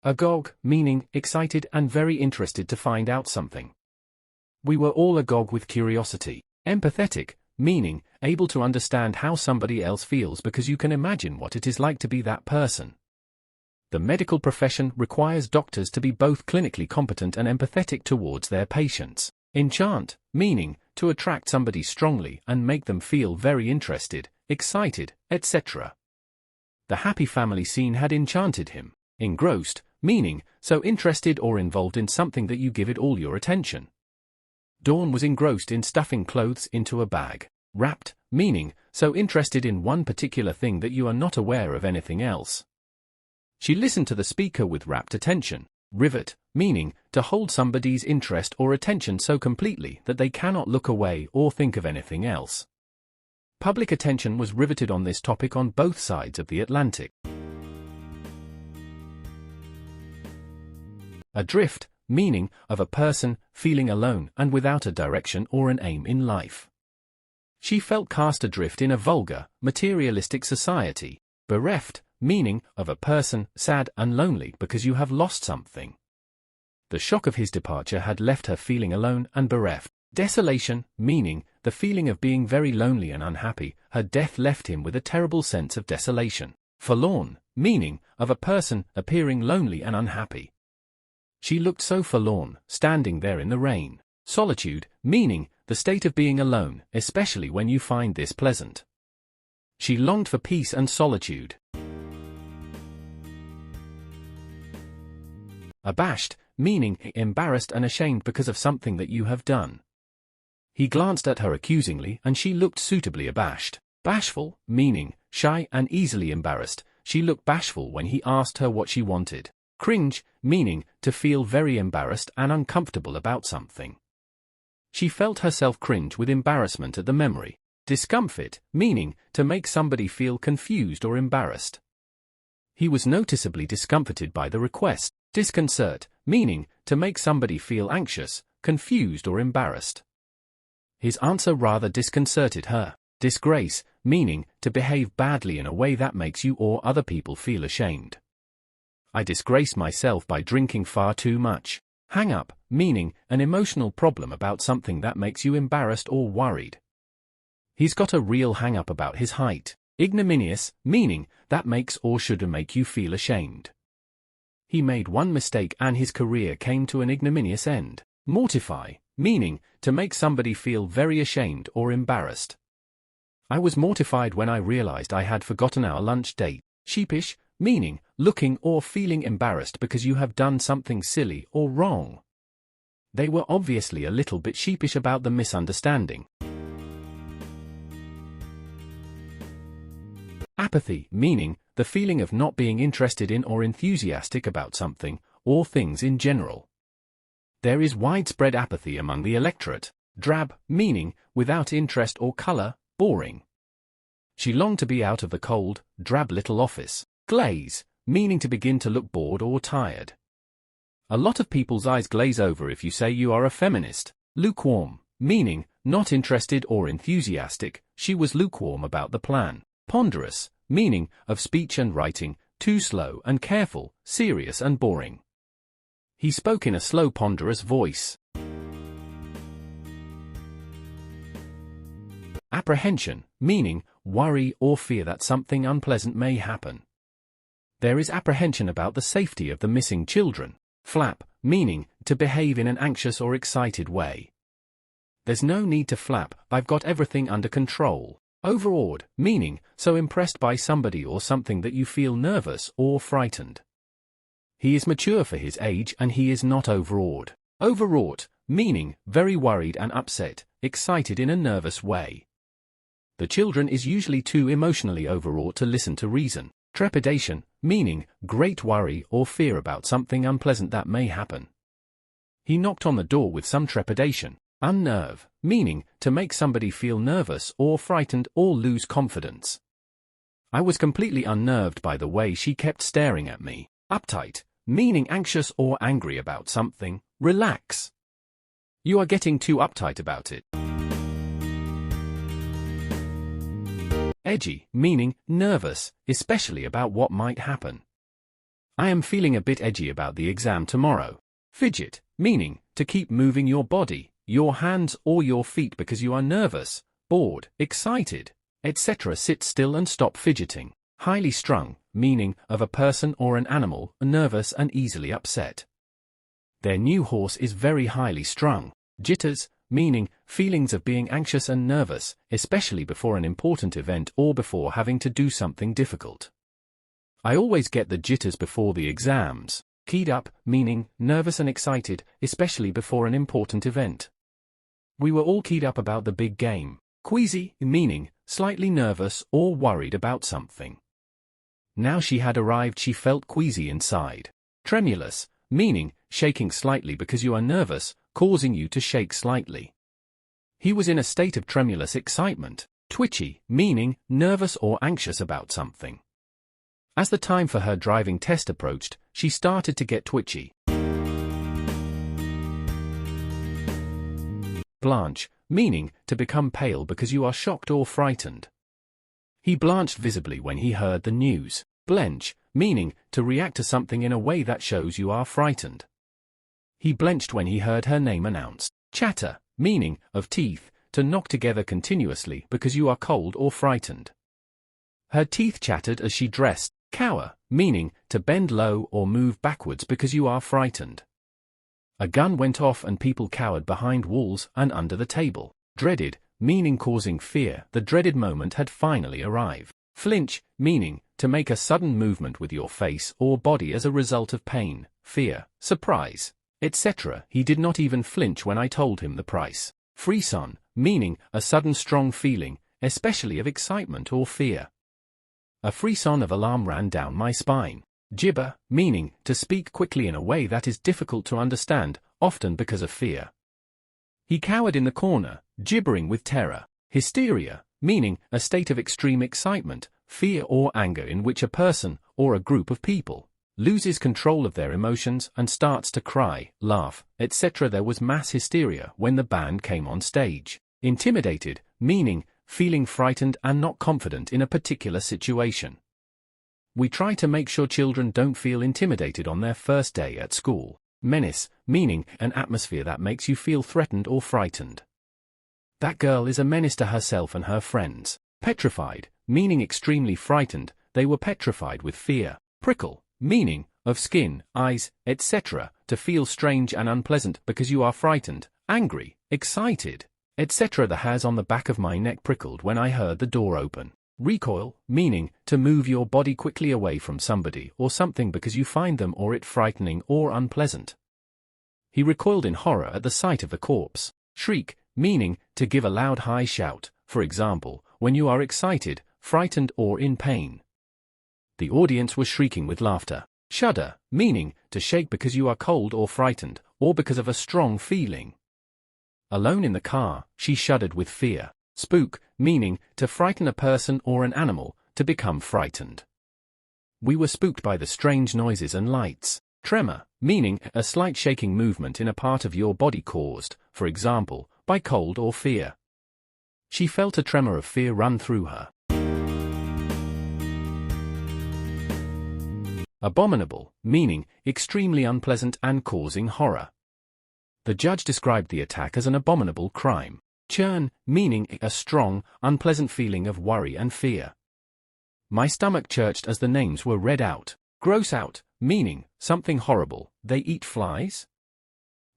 Agog, meaning excited and very interested to find out something. We were all agog with curiosity. Empathetic, meaning able to understand how somebody else feels because you can imagine what it is like to be that person. The medical profession requires doctors to be both clinically competent and empathetic towards their patients. Enchant, meaning to attract somebody strongly and make them feel very interested, excited, etc. The happy family scene had enchanted him. Engrossed, meaning so interested or involved in something that you give it all your attention. Dawn was engrossed in stuffing clothes into a bag. Rapt, meaning so interested in one particular thing that you are not aware of anything else. She listened to the speaker with rapt attention. Rivet, meaning to hold somebody's interest or attention so completely that they cannot look away or think of anything else. Public attention was riveted on this topic on both sides of the Atlantic. Adrift, meaning of a person feeling alone and without a direction or an aim in life. She felt cast adrift in a vulgar, materialistic society. Bereft, meaning of a person sad and lonely because you have lost something. The shock of his departure had left her feeling alone and bereft. Desolation, meaning the feeling of being very lonely and unhappy. Her death left him with a terrible sense of desolation. Forlorn, meaning of a person appearing lonely and unhappy. She looked so forlorn, standing there in the rain. Solitude, meaning the state of being alone, especially when you find this pleasant. She longed for peace and solitude. Abashed, meaning embarrassed and ashamed because of something that you have done. He glanced at her accusingly and she looked suitably abashed. Bashful, meaning shy and easily embarrassed. She looked bashful when he asked her what she wanted. Cringe, meaning to feel very embarrassed and uncomfortable about something. She felt herself cringe with embarrassment at the memory. Discomfit, meaning to make somebody feel confused or embarrassed. He was noticeably discomforted by the request. Disconcert, meaning to make somebody feel anxious, confused or embarrassed. His answer rather disconcerted her. Disgrace, meaning to behave badly in a way that makes you or other people feel ashamed. I disgrace myself by drinking far too much. Hang up, meaning an emotional problem about something that makes you embarrassed or worried. He's got a real hang-up about his height. Ignominious, meaning that makes or should make you feel ashamed. He made one mistake and his career came to an ignominious end. Mortify, meaning to make somebody feel very ashamed or embarrassed. I was mortified when I realized I had forgotten our lunch date. Sheepish, meaning looking or feeling embarrassed because you have done something silly or wrong. They were obviously a little bit sheepish about the misunderstanding. Apathy, meaning the feeling of not being interested in or enthusiastic about something, or things in general. There is widespread apathy among the electorate. Drab, meaning without interest or color, boring. She longed to be out of the cold, drab little office. Glaze, meaning to begin to look bored or tired. A lot of people's eyes glaze over if you say you are a feminist. Lukewarm, meaning not interested or enthusiastic. She was lukewarm about the plan. Ponderous, meaning of speech and writing, too slow and careful, serious and boring. He spoke in a slow, ponderous voice. Apprehension, meaning worry or fear that something unpleasant may happen. There is apprehension about the safety of the missing children. Flap, meaning to behave in an anxious or excited way. There's no need to flap, I've got everything under control. Overawed, meaning so impressed by somebody or something that you feel nervous or frightened. He is mature for his age and he is not overawed. Overwrought, meaning very worried and upset, excited in a nervous way. The children is usually too emotionally overwrought to listen to reason. Trepidation, meaning great worry or fear about something unpleasant that may happen. He knocked on the door with some trepidation. Unnerve, meaning to make somebody feel nervous or frightened or lose confidence. I was completely unnerved by the way she kept staring at me. Uptight, meaning anxious or angry about something. Relax. You are getting too uptight about it. Edgy, meaning nervous, especially about what might happen. I am feeling a bit edgy about the exam tomorrow. Fidget, meaning to keep moving your body, your hands or your feet because you are nervous, bored, excited, etc. Sit still and stop fidgeting. Highly strung, meaning of a person or an animal, nervous and easily upset. Their new horse is very highly strung. Jitters, meaning feelings of being anxious and nervous, especially before an important event or before having to do something difficult. I always get the jitters before the exams. Keyed up, meaning nervous and excited, especially before an important event. We were all keyed up about the big game. Queasy, meaning slightly nervous or worried about something. Now she had arrived, she felt queasy inside. Tremulous, meaning shaking slightly because you are nervous, causing you to shake slightly. He was in a state of tremulous excitement. Twitchy, meaning nervous or anxious about something. As the time for her driving test approached, she started to get twitchy. Blanch, meaning to become pale because you are shocked or frightened. He blanched visibly when he heard the news. Blench, meaning to react to something in a way that shows you are frightened. He blenched when he heard her name announced. Chatter, meaning of teeth, to knock together continuously because you are cold or frightened. Her teeth chattered as she dressed. Cower, meaning to bend low or move backwards because you are frightened. A gun went off and people cowered behind walls and under the table. Dreaded, meaning causing fear, the dreaded moment had finally arrived. Flinch, meaning to make a sudden movement with your face or body as a result of pain, fear, surprise, etc. He did not even flinch when I told him the price. Frisson, meaning a sudden strong feeling, especially of excitement or fear. A frisson of alarm ran down my spine. Gibber, meaning to speak quickly in a way that is difficult to understand, often because of fear. He cowered in the corner, gibbering with terror. Hysteria, meaning a state of extreme excitement, fear or anger in which a person, or a group of people, loses control of their emotions and starts to cry, laugh, etc. There was mass hysteria when the band came on stage. Intimidated, meaning feeling frightened and not confident in a particular situation. We try to make sure children don't feel intimidated on their first day at school. Menace, meaning an atmosphere that makes you feel threatened or frightened. That girl is a menace to herself and her friends. Petrified, meaning extremely frightened, they were petrified with fear. Prickle, meaning of skin, eyes, etc., to feel strange and unpleasant because you are frightened, angry, excited, etc. The hairs on the back of my neck prickled when I heard the door open. Recoil, meaning to move your body quickly away from somebody or something because you find them or it frightening or unpleasant. He recoiled in horror at the sight of the corpse. Shriek, meaning to give a loud high shout, for example, when you are excited, frightened or in pain. The audience was shrieking with laughter. Shudder, meaning to shake because you are cold or frightened, or because of a strong feeling. Alone in the car, she shuddered with fear. Spook, meaning to frighten a person or an animal, to become frightened. We were spooked by the strange noises and lights. Tremor, meaning a slight shaking movement in a part of your body caused, for example, by cold or fear. She felt a tremor of fear run through her. Abominable, meaning extremely unpleasant and causing horror. The judge described the attack as an abominable crime. Churn, meaning a strong, unpleasant feeling of worry and fear. My stomach churched as the names were read out. Gross out, meaning something horrible. They eat flies?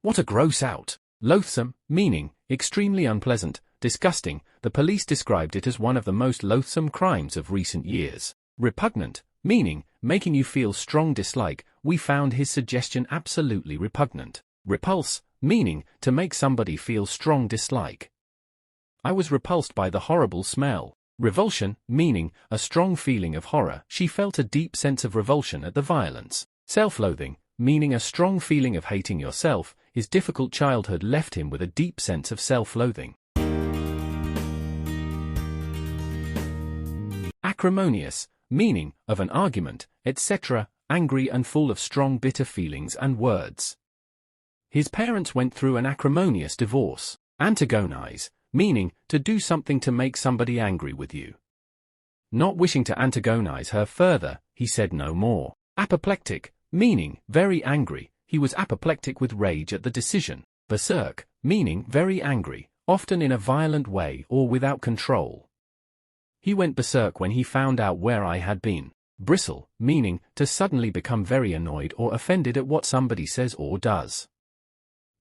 What a gross out. Loathsome, meaning extremely unpleasant, disgusting. The police described it as one of the most loathsome crimes of recent years. Repugnant, meaning making you feel strong dislike. We found his suggestion absolutely repugnant. Repulse, meaning to make somebody feel strong dislike. I was repulsed by the horrible smell. Revulsion, meaning a strong feeling of horror. She felt a deep sense of revulsion at the violence. Self-loathing, meaning a strong feeling of hating yourself. His difficult childhood left him with a deep sense of self-loathing. Acrimonious, meaning of an argument, etc., angry and full of strong bitter feelings and words. His parents went through an acrimonious divorce. Antagonize, meaning to do something to make somebody angry with you. Not wishing to antagonize her further, he said no more. Apoplectic, meaning very angry, he was apoplectic with rage at the decision. Berserk, meaning very angry, often in a violent way or without control. He went berserk when he found out where I had been. Bristle, meaning to suddenly become very annoyed or offended at what somebody says or does.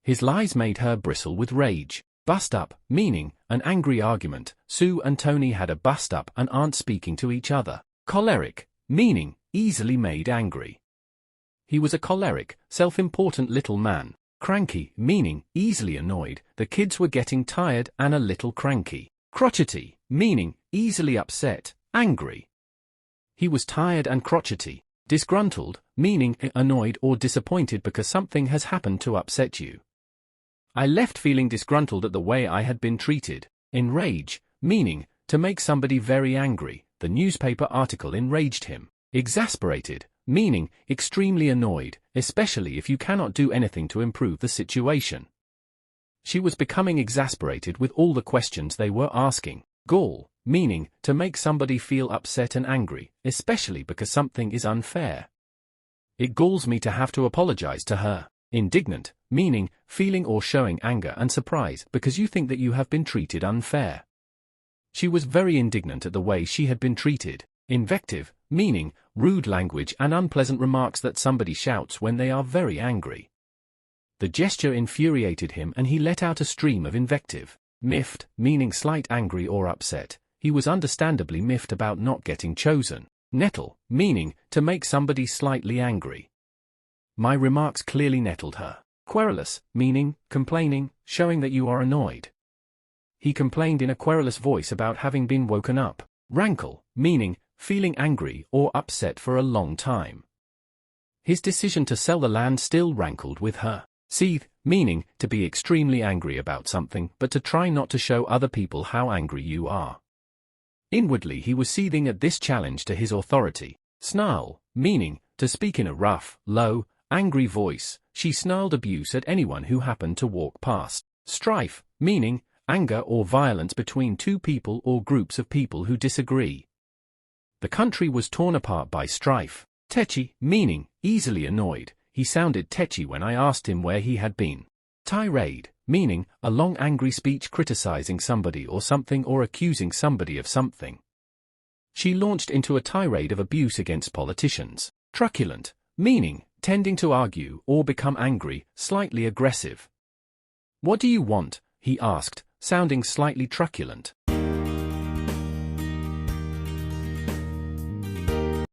His lies made her bristle with rage. Bust up, meaning an angry argument. Sue and Tony had a bust up and aren't speaking to each other. Choleric, meaning easily made angry. He was a choleric, self-important little man. Cranky, meaning easily annoyed. The kids were getting tired and a little cranky. Crotchety, meaning easily upset, angry. He was tired and crotchety. Disgruntled, meaning annoyed or disappointed because something has happened to upset you. I left feeling disgruntled at the way I had been treated. Enrage, meaning to make somebody very angry. The newspaper article enraged him. Exasperated, meaning extremely annoyed, especially if you cannot do anything to improve the situation. She was becoming exasperated with all the questions they were asking. Gall, meaning to make somebody feel upset and angry, especially because something is unfair. It galls me to have to apologize to her. Indignant, meaning feeling or showing anger and surprise because you think that you have been treated unfair. She was very indignant at the way she had been treated. Invective, meaning rude language and unpleasant remarks that somebody shouts when they are very angry. The gesture infuriated him and he let out a stream of invective. Miffed, meaning slight angry or upset. He was understandably miffed about not getting chosen. Nettle, meaning to make somebody slightly angry. My remarks clearly nettled her. Querulous, meaning complaining, showing that you are annoyed. He complained in a querulous voice about having been woken up. Rankle, meaning feeling angry or upset for a long time. His decision to sell the land still rankled with her. Seethe, meaning to be extremely angry about something but to try not to show other people how angry you are. Inwardly he was seething at this challenge to his authority. Snarl, meaning to speak in a rough, low, angry voice. She snarled abuse at anyone who happened to walk past. Strife, meaning anger or violence between two people or groups of people who disagree. The country was torn apart by strife. Tetchy, meaning easily annoyed. He sounded tetchy when I asked him where he had been. Tirade, meaning a long angry speech criticizing somebody or something or accusing somebody of something. She launched into a tirade of abuse against politicians. Truculent, meaning tending to argue or become angry, slightly aggressive. What do you want? He asked, sounding slightly truculent.